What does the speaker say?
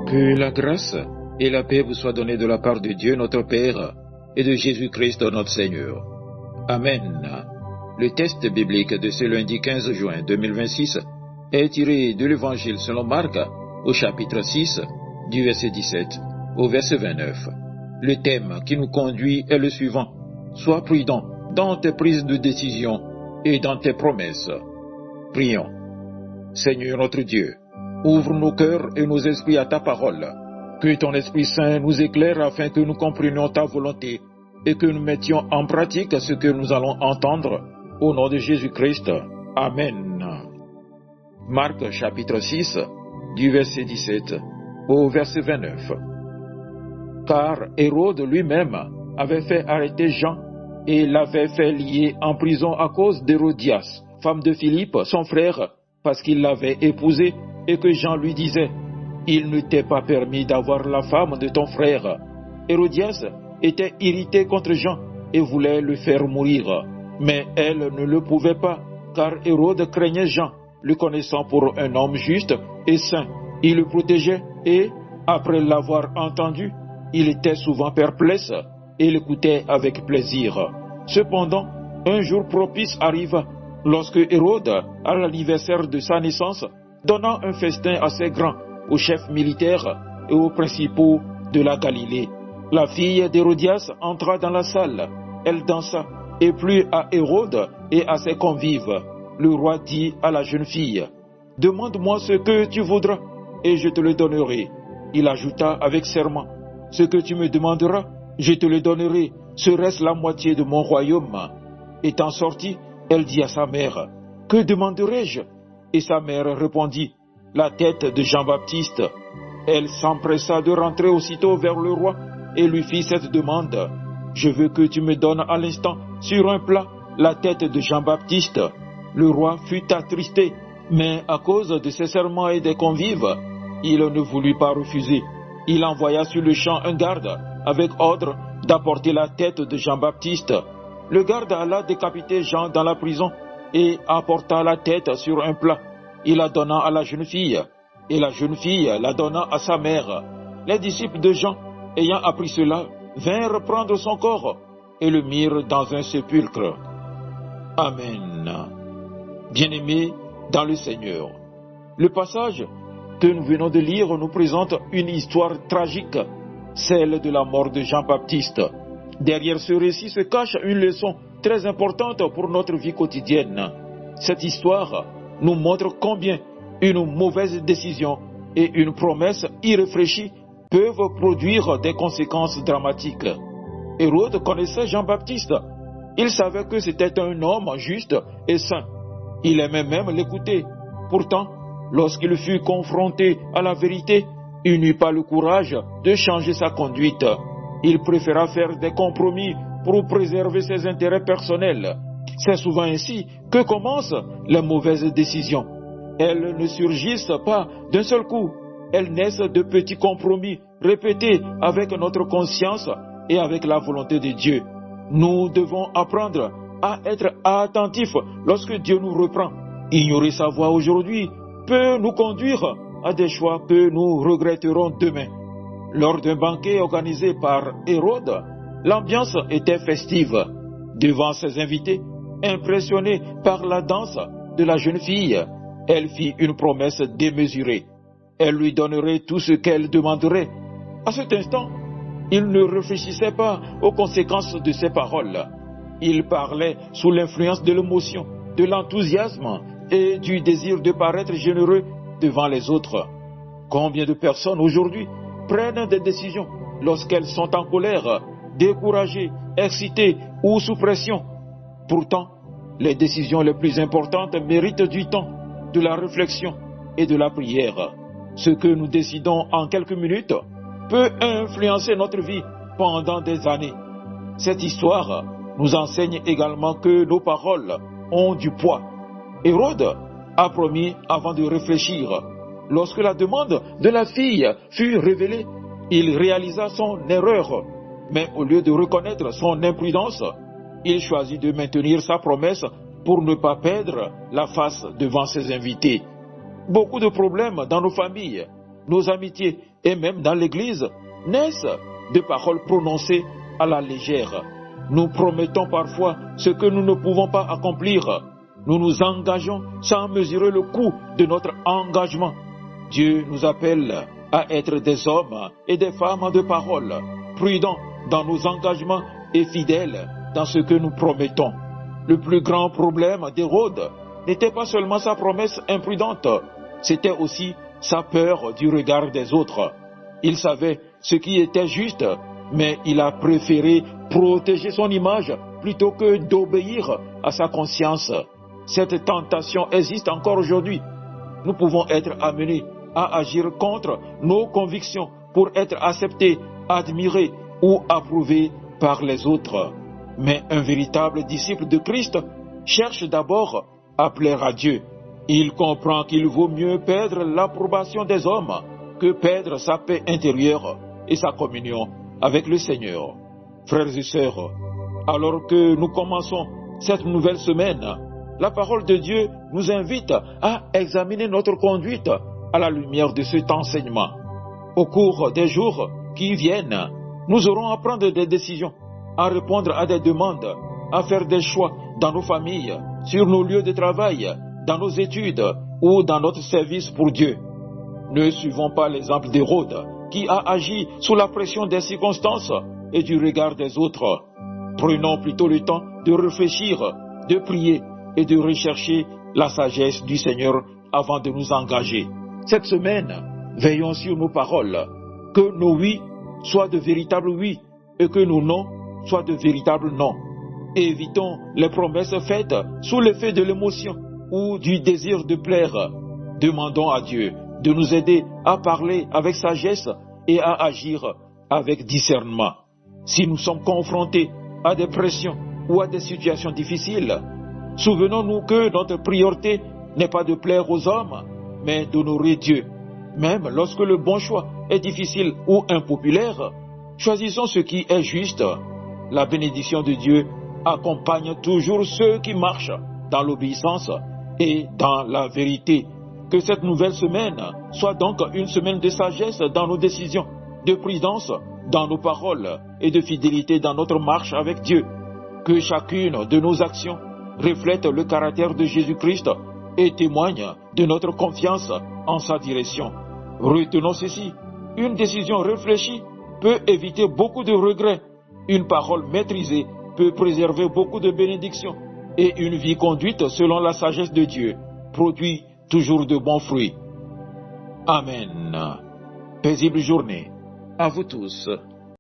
Que la grâce et la paix vous soient données de la part de Dieu notre Père et de Jésus-Christ notre Seigneur. Amen. Le texte biblique de ce lundi 15 juin 2026 est tiré de l'Évangile selon Marc au chapitre 6 du verset 17 au verset 29. Le thème qui nous conduit est le suivant. Sois prudent dans tes prises de décision et dans tes promesses. Prions. Seigneur notre Dieu, ouvre nos cœurs et nos esprits à ta parole. Que ton Esprit Saint nous éclaire afin que nous comprenions ta volonté et que nous mettions en pratique ce que nous allons entendre. Au nom de Jésus-Christ. Amen. Marc chapitre 6, du verset 17 au verset 29. Car Hérode lui-même avait fait arrêter Jean et l'avait fait lier en prison à cause d'Hérodias, femme de Philippe, son frère, parce qu'il l'avait épousée et que Jean lui disait « Il ne t'est pas permis d'avoir la femme de ton frère ». Hérodias était irritée contre Jean et voulait le faire mourir. Mais elle ne le pouvait pas, car Hérode craignait Jean, le connaissant pour un homme juste et saint. Il le protégeait et, après l'avoir entendu, il était souvent perplexe et l'écoutait avec plaisir. Cependant, un jour propice arriva, lorsque Hérode, à l'anniversaire de sa naissance, donna un festin assez grand aux chefs militaires et aux principaux de la Galilée. La fille d'Hérodias entra dans la salle, elle dansa, et plut à Hérode et à ses convives. Le roi dit à la jeune fille, « Demande-moi ce que tu voudras, et je te le donnerai. » Il ajouta avec serment, « Ce que tu me demanderas, je te le donnerai, serait-ce la moitié de mon royaume. » Étant sortie, elle dit à sa mère, « Que demanderai-je » Et sa mère répondit, « La tête de Jean-Baptiste. » Elle s'empressa de rentrer aussitôt vers le roi et lui fit cette demande, « Je veux que tu me donnes à l'instant, sur un plat, la tête de Jean-Baptiste. » Le roi fut attristé, mais à cause de ses serments et des convives, il ne voulut pas refuser. Il envoya sur le champ un garde, avec ordre d'apporter la tête de Jean-Baptiste. Le garde alla décapiter Jean dans la prison et apporta la tête sur un plat. Il la donna à la jeune fille, et la jeune fille la donna à sa mère. Les disciples de Jean, ayant appris cela, vinrent prendre son corps et le mirent dans un sépulcre. Amen. Bien-aimés dans le Seigneur, le passage que nous venons de lire nous présente une histoire tragique, celle de la mort de Jean-Baptiste. Derrière ce récit se cache une leçon très importante pour notre vie quotidienne. Cette histoire nous montre combien une mauvaise décision et une promesse irréfléchie peuvent produire des conséquences dramatiques. Hérode connaissait Jean-Baptiste. Il savait que c'était un homme juste et saint. Il aimait même l'écouter. Pourtant, lorsqu'il fut confronté à la vérité, il n'eut pas le courage de changer sa conduite. Il préféra faire des compromis pour préserver ses intérêts personnels. C'est souvent ainsi que commencent les mauvaises décisions. Elles ne surgissent pas d'un seul coup. Elles naissent de petits compromis répétés avec notre conscience et avec la volonté de Dieu. Nous devons apprendre à être attentifs lorsque Dieu nous reprend. Ignorer sa voix aujourd'hui peut nous conduire à des choix que nous regretterons demain. Lors d'un banquet organisé par Hérode, l'ambiance était festive. Devant ses invités, impressionnée par la danse de la jeune fille, elle fit une promesse démesurée. Elle lui donnerait tout ce qu'elle demanderait. À cet instant, il ne réfléchissait pas aux conséquences de ses paroles. Il parlait sous l'influence de l'émotion, de l'enthousiasme et du désir de paraître généreux devant les autres. Combien de personnes aujourd'hui prennent des décisions lorsqu'elles sont en colère, découragées, excitées ou sous pression? Pourtant, les décisions les plus importantes méritent du temps, de la réflexion et de la prière. Ce que nous décidons en quelques minutes peut influencer notre vie pendant des années. Cette histoire nous enseigne également que nos paroles ont du poids. Hérode a promis avant de réfléchir. Lorsque la demande de la fille fut révélée, il réalisa son erreur. Mais au lieu de reconnaître son imprudence, il choisit de maintenir sa promesse pour ne pas perdre la face devant ses invités. Beaucoup de problèmes dans nos familles nos amitiés et même dans l'Église naissent de paroles prononcées à la légère. Nous promettons parfois ce que nous ne pouvons pas accomplir. Nous nous engageons sans mesurer le coût de notre engagement. Dieu nous appelle à être des hommes et des femmes de parole, prudents dans nos engagements et fidèles dans ce que nous promettons. Le plus grand problème d'Hérode n'était pas seulement sa promesse imprudente, c'était aussi sa peur du regard des autres. Il savait ce qui était juste, mais il a préféré protéger son image plutôt que d'obéir à sa conscience. Cette tentation existe encore aujourd'hui. Nous pouvons être amenés à agir contre nos convictions pour être acceptés, admirés ou approuvés par les autres. Mais un véritable disciple de Christ cherche d'abord à plaire à Dieu. Il comprend qu'il vaut mieux perdre l'approbation des hommes que perdre sa paix intérieure et sa communion avec le Seigneur. Frères et sœurs, alors que nous commençons cette nouvelle semaine, la parole de Dieu nous invite à examiner notre conduite à la lumière de cet enseignement. Au cours des jours qui viennent, nous aurons à prendre des décisions, à répondre à des demandes, à faire des choix dans nos familles, sur nos lieux de travail, dans nos études ou dans notre service pour Dieu. Ne suivons pas l'exemple d'Hérode qui a agi sous la pression des circonstances et du regard des autres. Prenons plutôt le temps de réfléchir, de prier et de rechercher la sagesse du Seigneur avant de nous engager. Cette semaine, veillons sur nos paroles, que nos oui soient de véritables oui et que nos non soient de véritables non. Évitons les promesses faites sous l'effet de l'émotion ou du désir de plaire. Demandons à Dieu de nous aider à parler avec sagesse et à agir avec discernement. Si nous sommes confrontés à des pressions ou à des situations difficiles, souvenons-nous que notre priorité n'est pas de plaire aux hommes, mais d'honorer Dieu. Même lorsque le bon choix est difficile ou impopulaire, choisissons ce qui est juste. La bénédiction de Dieu accompagne toujours ceux qui marchent dans l'obéissance et dans la vérité. Que cette nouvelle semaine soit donc une semaine de sagesse dans nos décisions, de prudence dans nos paroles et de fidélité dans notre marche avec Dieu. Que chacune de nos actions reflète le caractère de Jésus-Christ et témoigne de notre confiance en sa direction. Retenons ceci, une décision réfléchie peut éviter beaucoup de regrets, une parole maîtrisée peut préserver beaucoup de bénédictions et une vie conduite selon la sagesse de Dieu produit toujours de bons fruits. Amen. Paisible journée à vous tous.